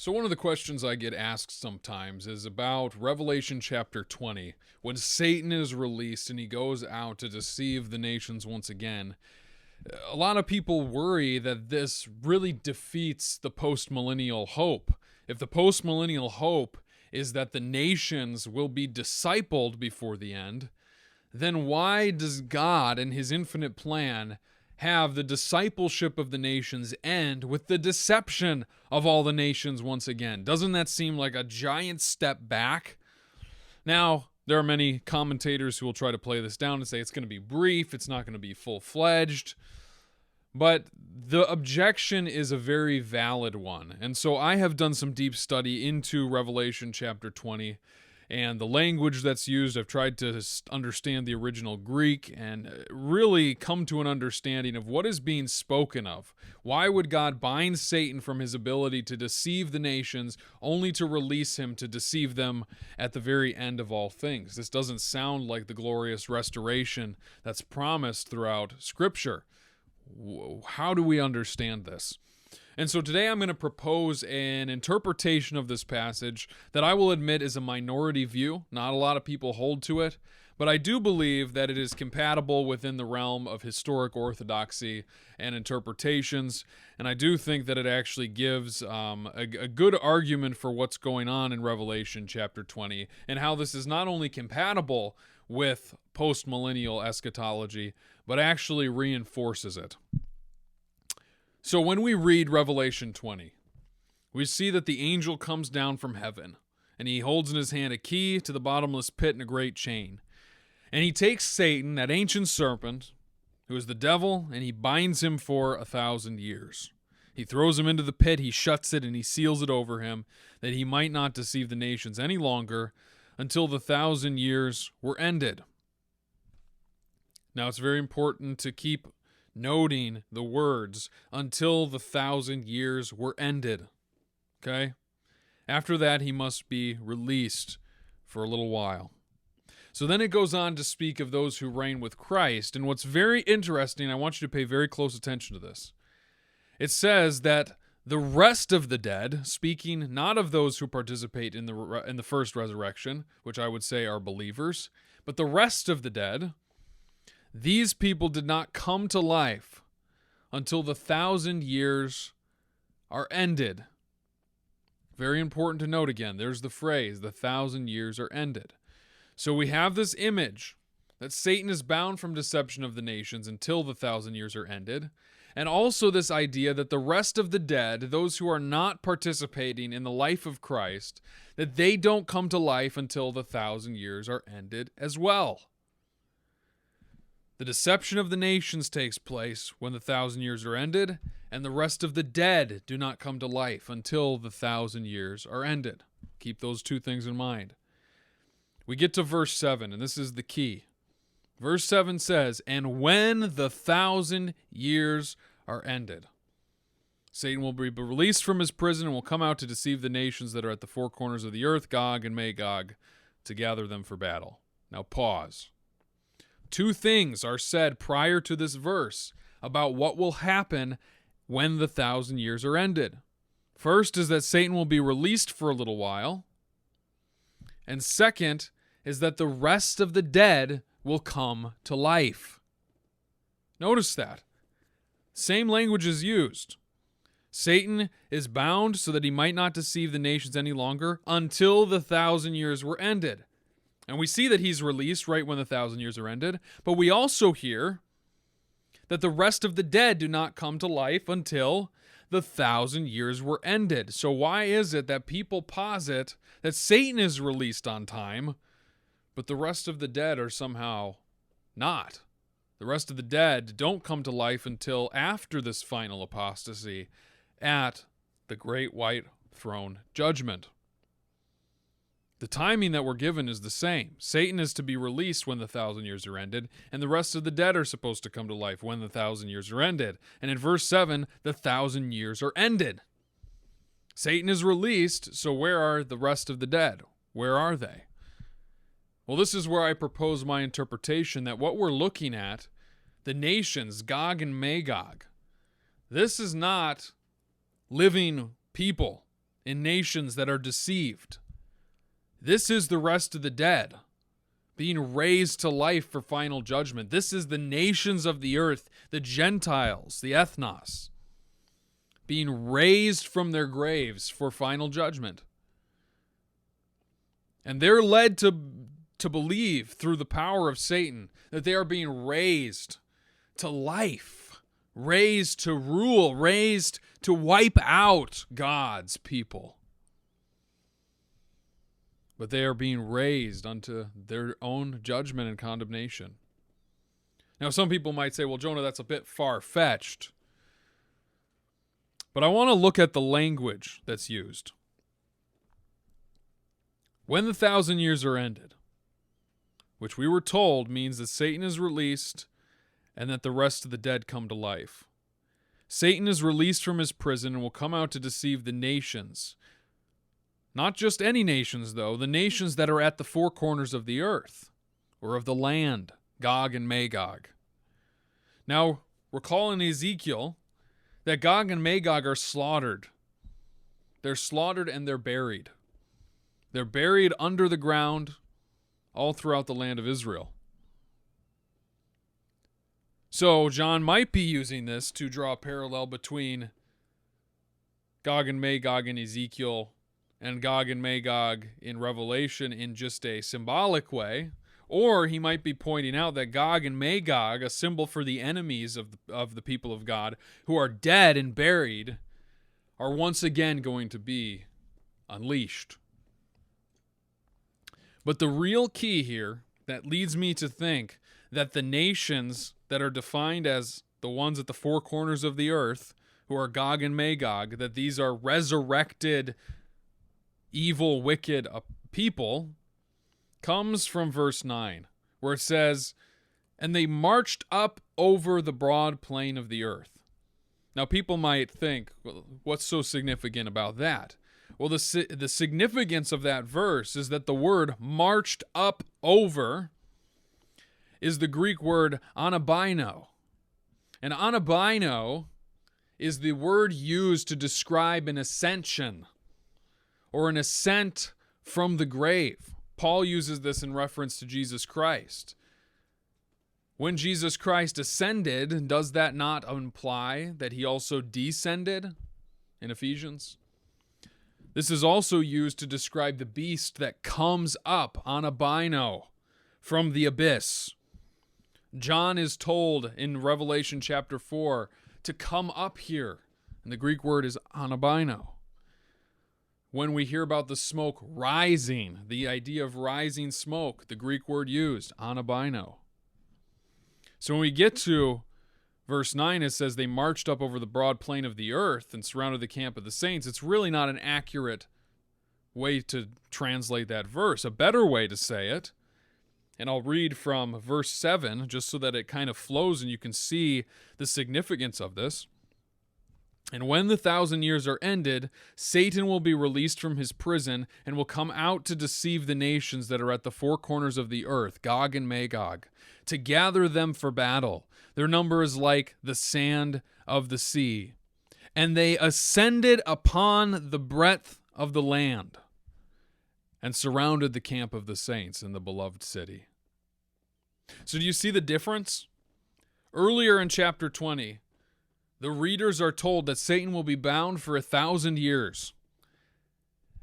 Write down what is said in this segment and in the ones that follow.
So, one of the questions I get asked sometimes is about Revelation chapter 20, when Satan is released and he goes out to deceive the nations once again. A lot of people worry that this really defeats the post-millennial hope. If the post-millennial hope is that the nations will be discipled before the end, then why does God, in his infinite plan, have the discipleship of the nations end with the deception of all the nations once again? Doesn't that seem like a giant step back? Now, there are many commentators who will try to play this down and say it's going to be brief, it's not going to be full-fledged. But the objection is a very valid one. And so I have done some deep study into Revelation chapter 20 and the language that's used. I've tried to understand the original Greek and really come to an understanding of what is being spoken of. Why would God bind Satan from his ability to deceive the nations only to release him to deceive them at the very end of all things? This doesn't sound like the glorious restoration that's promised throughout Scripture. How do we understand this? And so today I'm going to propose an interpretation of this passage that I will admit is a minority view. Not a lot of people hold to it, but I do believe that it is compatible within the realm of historic orthodoxy and interpretations, and I do think that it actually gives a good argument for what's going on in Revelation chapter 20 and how this is not only compatible with post-millennial eschatology, but actually reinforces it. So when we read Revelation 20, we see that the angel comes down from heaven, and he holds in his hand a key to the bottomless pit and a great chain. And he takes Satan, that ancient serpent, who is the devil, and he binds him for 1,000 years. He throws him into the pit, he shuts it, and he seals it over him, that he might not deceive the nations any longer until the 1,000 years were ended. Now, it's very important to keep noting the words, until the 1,000 years were ended. Okay? After that, he must be released for a little while. So then it goes on to speak of those who reign with Christ. And what's very interesting, I want you to pay very close attention to this. It says that the rest of the dead, speaking not of those who participate in the first resurrection, which I would say are believers, but the rest of the dead, these people did not come to life until the 1,000 years are ended. Very important to note again, there's the phrase, the 1,000 years are ended. So we have this image that Satan is bound from deception of the nations until the 1,000 years are ended. And also this idea that the rest of the dead, those who are not participating in the life of Christ, that they don't come to life until the 1,000 years are ended as well. The deception of the nations takes place when the 1,000 years are ended, and the rest of the dead do not come to life until the 1,000 years are ended. Keep those two things in mind. We get to verse 7, and this is the key. Verse 7 says, "And when the 1,000 years are ended, Satan will be released from his prison and will come out to deceive the nations that are at the four corners of the earth, Gog and Magog, to gather them for battle." Now pause. Two things are said prior to this verse about what will happen when the 1,000 years are ended. First is that Satan will be released for a little while. And second is that the rest of the dead will come to life. Notice that. Same language is used. Satan is bound so that he might not deceive the nations any longer until the 1,000 years were ended. And we see that he's released right when the 1,000 years are ended. But we also hear that the rest of the dead do not come to life until the 1,000 years were ended. So why is it that people posit that Satan is released on time, but the rest of the dead are somehow not? The rest of the dead don't come to life until after this final apostasy at the great white throne judgment. The timing that we're given is the same. Satan is to be released when the 1,000 years are ended, and the rest of the dead are supposed to come to life when the 1,000 years are ended. And in verse 7, the 1,000 years are ended. Satan is released, so where are the rest of the dead? Where are they? Well, this is where I propose my interpretation that what we're looking at, the nations, Gog and Magog, this is not living people. in nations that are deceived. This is the rest of the dead, being raised to life for final judgment. This is the nations of the earth, the Gentiles, the ethnos, being raised from their graves for final judgment. And they're led to believe through the power of Satan that they are being raised to life, raised to rule, raised to wipe out God's people. But they are being raised unto their own judgment and condemnation. Now, some people might say, well, Jonah, that's a bit far-fetched. But I want to look at the language that's used. When the 1,000 years are ended, which we were told means that Satan is released and that the rest of the dead come to life. Satan is released from his prison and will come out to deceive the nations. Not just any nations, though, the nations that are at the four corners of the earth, or of the land, Gog and Magog. Now, recall in Ezekiel that Gog and Magog are slaughtered. They're slaughtered and they're buried. They're buried under the ground all throughout the land of Israel. So John might be using this to draw a parallel between Gog and Magog in Ezekiel and Gog and Magog in Revelation in just a symbolic way. Or he might be pointing out that Gog and Magog, a symbol for the enemies of the people of God, who are dead and buried, are once again going to be unleashed. But the real key here that leads me to think that the nations that are defined as the ones at the four corners of the earth, who are Gog and Magog, that these are resurrected, evil, wicked people, comes from verse 9, where it says, "And they marched up over the broad plain of the earth." Now, people might think, well, what's so significant about that? Well, the significance of that verse is that the word marched up over is the Greek word anabino. And anabino is the word used to describe an ascension or an ascent from the grave. Paul uses this in reference to Jesus Christ. When Jesus Christ ascended, does that not imply that he also descended in Ephesians? This is also used to describe the beast that comes up anabino from the abyss. John is told in Revelation chapter 4 to come up here, and the Greek word is anabino. When we hear about the smoke rising, the idea of rising smoke, the Greek word used, anabino. So when we get to verse 9, it says they marched up over the broad plain of the earth and surrounded the camp of the saints. It's really not an accurate way to translate that verse. A better way to say it, and I'll read from verse 7 just so that it kind of flows and you can see the significance of this. "And when the 1,000 years are ended, Satan will be released from his prison and will come out to deceive the nations that are at the four corners of the earth, Gog and Magog, to gather them for battle. Their number is like the sand of the sea. And they ascended upon the breadth of the land and surrounded the camp of the saints in the beloved city." So do you see the difference? Earlier in chapter 20, the readers are told that Satan will be bound for 1,000 years,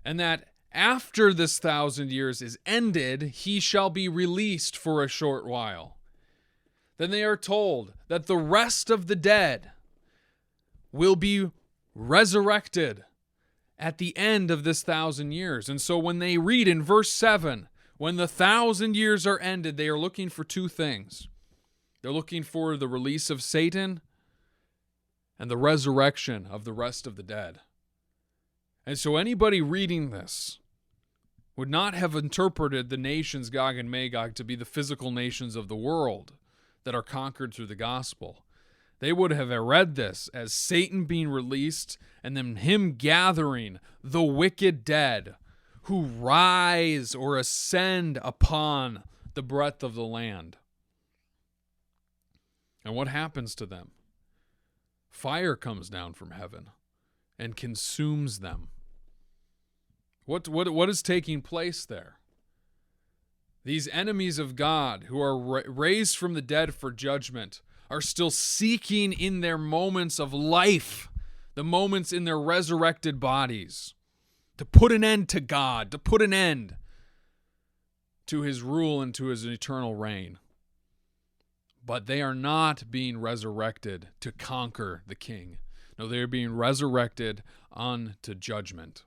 and that after this 1,000 years is ended, he shall be released for a short while. Then they are told that the rest of the dead will be resurrected at the end of this 1,000 years. And so when they read in verse 7, when the 1,000 years are ended, they are looking for two things. They're looking for the release of Satan and the resurrection of the rest of the dead. And so anybody reading this would not have interpreted the nations Gog and Magog to be the physical nations of the world that are conquered through the gospel. They would have read this as Satan being released and then him gathering the wicked dead who rise or ascend upon the breadth of the land. And what happens to them? Fire comes down from heaven and consumes them. What is taking place there? These enemies of God who are raised from the dead for judgment are still seeking in their moments of life, the moments in their resurrected bodies, to put an end to God, to put an end to his rule and to his eternal reign. But they are not being resurrected to conquer the king. No, they are being resurrected unto judgment.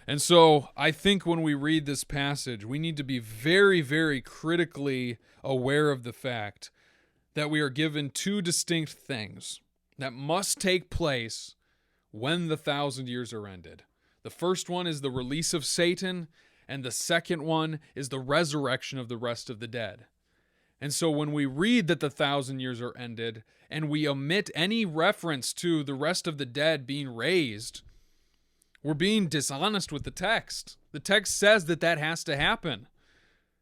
And so I think when we read this passage, we need to be very, very critically aware of the fact that we are given two distinct things that must take place when the 1,000 years are ended. The first one is the release of Satan, and the second one is the resurrection of the rest of the dead. And so when we read that the 1,000 years are ended, and we omit any reference to the rest of the dead being raised, we're being dishonest with the text. The text says that has to happen.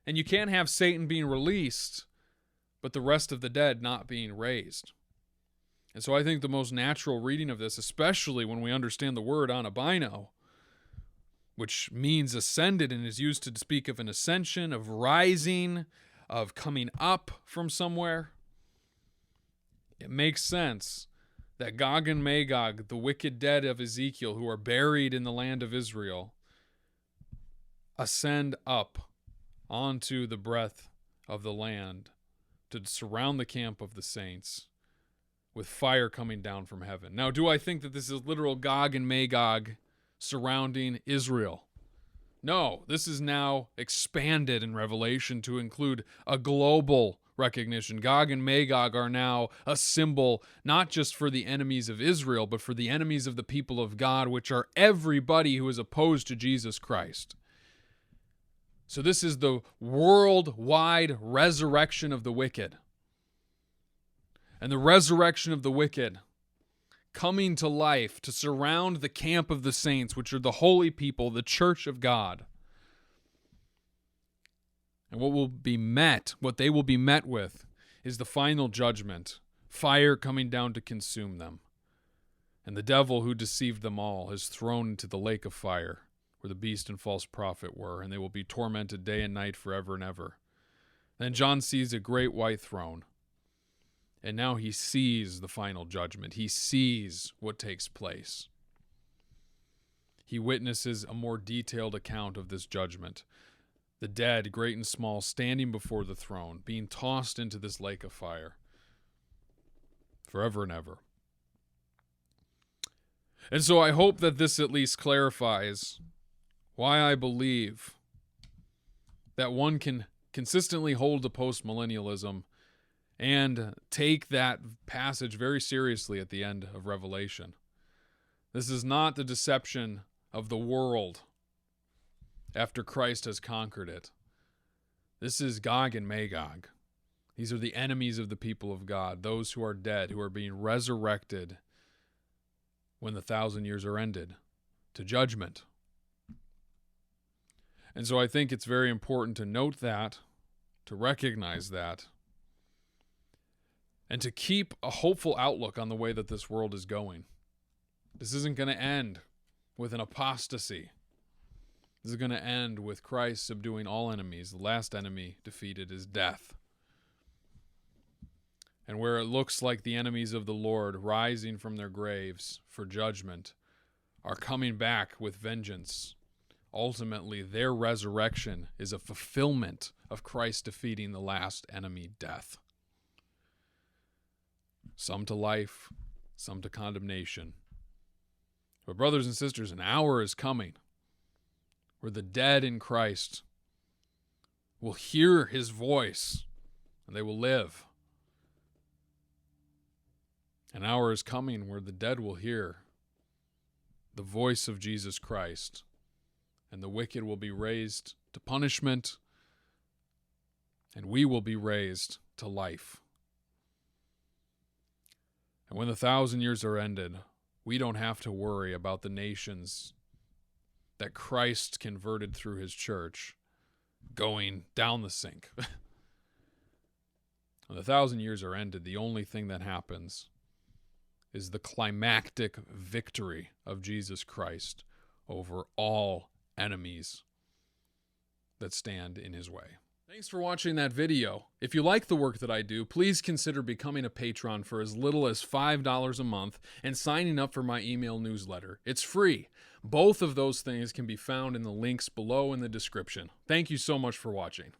And you can't have Satan being released, but the rest of the dead not being raised. And so I think the most natural reading of this, especially when we understand the word anabino, which means ascended and is used to speak of an ascension, of rising, of coming up from somewhere, it makes sense that Gog and Magog, the wicked dead of Ezekiel who are buried in the land of Israel, ascend up onto the breadth of the land to surround the camp of the saints with fire coming down from heaven. Now, do I think that this is literal Gog and Magog surrounding Israel? No, this is now expanded in Revelation to include a global recognition. Gog and Magog are now a symbol not just for the enemies of Israel, but for the enemies of the people of God, which are everybody who is opposed to Jesus Christ. So this is the worldwide resurrection of the wicked. And the resurrection of the wicked coming to life to surround the camp of the saints, which are the holy people, the church of God. And what they will be met with is the final judgment, fire coming down to consume them. And the devil who deceived them all is thrown into the lake of fire, where the beast and false prophet were, and they will be tormented day and night forever and ever. Then John sees a great white throne, and now he sees the final judgment. He sees what takes place. He witnesses a more detailed account of this judgment. The dead, great and small, standing before the throne, being tossed into this lake of fire forever and ever. And so I hope that this at least clarifies why I believe that one can consistently hold to post-millennialism and take that passage very seriously at the end of Revelation. This is not the deception of the world after Christ has conquered it. This is Gog and Magog. These are the enemies of the people of God, those who are dead, who are being resurrected when the 1,000 years are ended to judgment. And so I think it's very important to note that, to recognize that, and to keep a hopeful outlook on the way that this world is going. This isn't going to end with an apostasy. This is going to end with Christ subduing all enemies. The last enemy defeated is death. And where it looks like the enemies of the Lord rising from their graves for judgment are coming back with vengeance, ultimately their resurrection is a fulfillment of Christ defeating the last enemy, death. Some to life, some to condemnation. But brothers and sisters, an hour is coming where the dead in Christ will hear his voice and they will live. An hour is coming where the dead will hear the voice of Jesus Christ, and the wicked will be raised to punishment, and we will be raised to life. And when the 1,000 years are ended, we don't have to worry about the nations that Christ converted through his church going down the sink. When the 1,000 years are ended, the only thing that happens is the climactic victory of Jesus Christ over all enemies that stand in his way. Thanks for watching that video. If you like the work that I do, please consider becoming a patron for as little as $5 a month and signing up for my email newsletter. It's free. Both of those things can be found in the links below in the description. Thank you so much for watching.